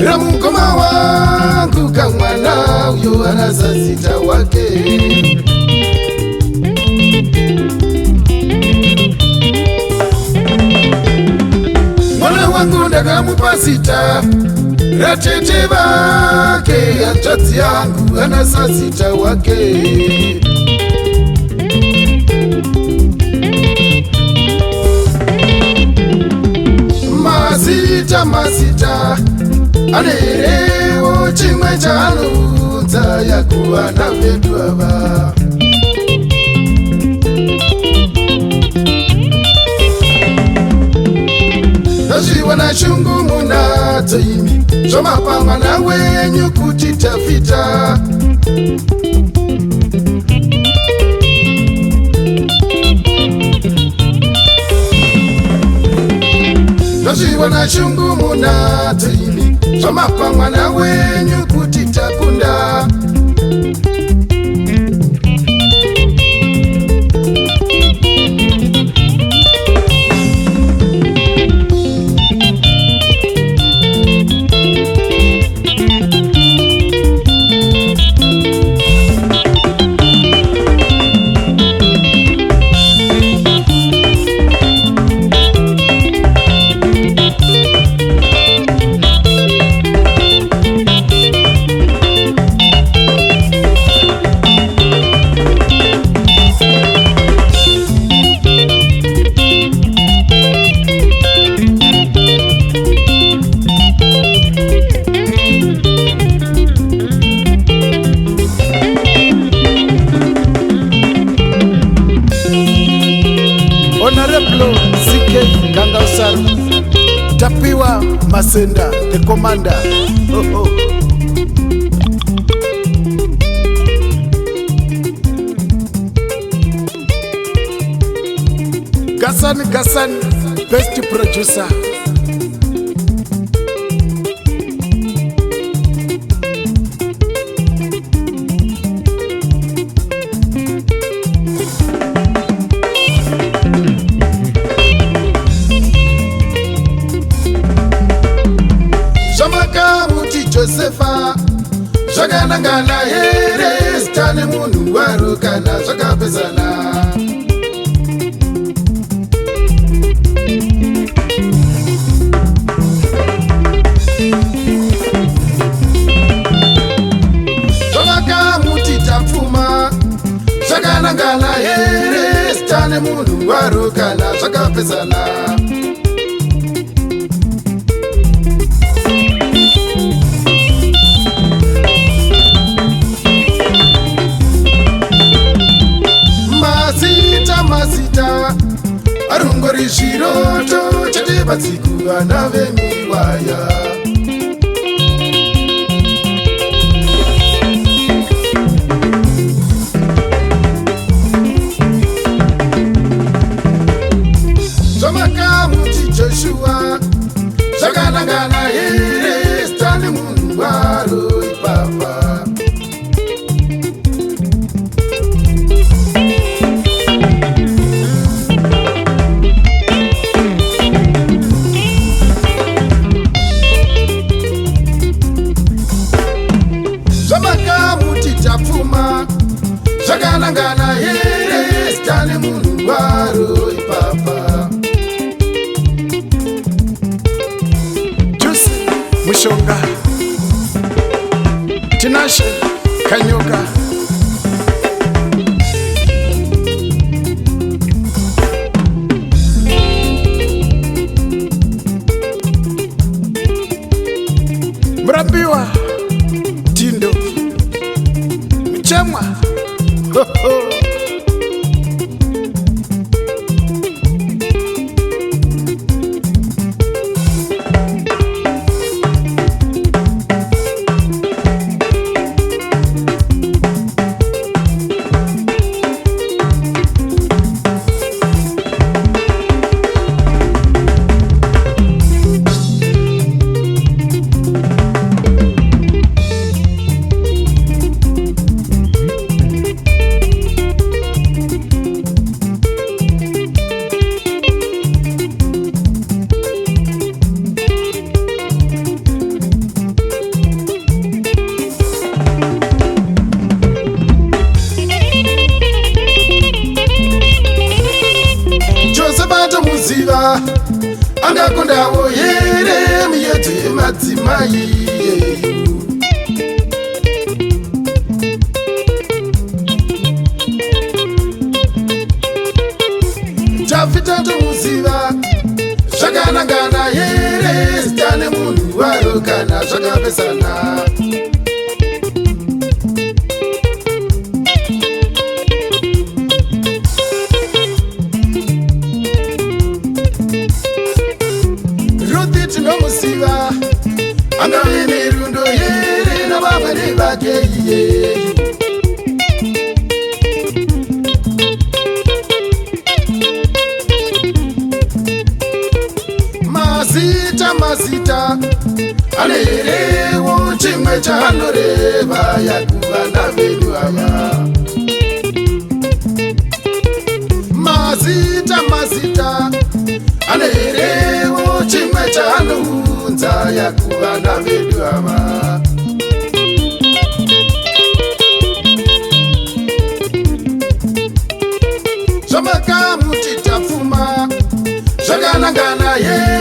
ramukoma wangu kamwana uyo anasasita wake. Mwana wangu ndakamupa zita ratete vake, hanzvadzi yangu anasasita wake. Mazita mazita anerewo chimwe chaanoudza yakuvana vedu ava. Ndazviwana shungu munadzo imi zvamapa mwana wenyu kuti tafita. Ndazviwana shungu munadzo imi zvamapa mwana wenyu kuti takunda. Honorable CK Kangausaro Tapiwa Masenda, the commander. Gassan, best producer. Josefa zvakanangana here stane munhu warukana zvakapesana. Zvavakamuti tapfuma zvakanangana here stane munhu warukana zvakapesana. Mazita arungori zviroto chatebatsiku vana vemiwaya. Zvamakamuti Joshua zvakanangana here stane munhu waro ipapa. Zvamakamuti tapfuma zvakanangana here stane munhu waro ipapa. Juice Mushonga Tinashe Kanyoka Mrambiwa Tindo Mchemwa muziva angakondawo here muyedzo yemadzimai tafita tomuziva zvakanangana here zita nemunhu waro kana zvakapesana Ruthi tinomuziva angave nerundo here navamwene vake iye mazita ane herewo chimwe chaanoreva yakuvana venyu ava mazita ane herewo chimwe chaanounza yakuvana venyu ava zvamakamuti tapfuma zvakanangana ye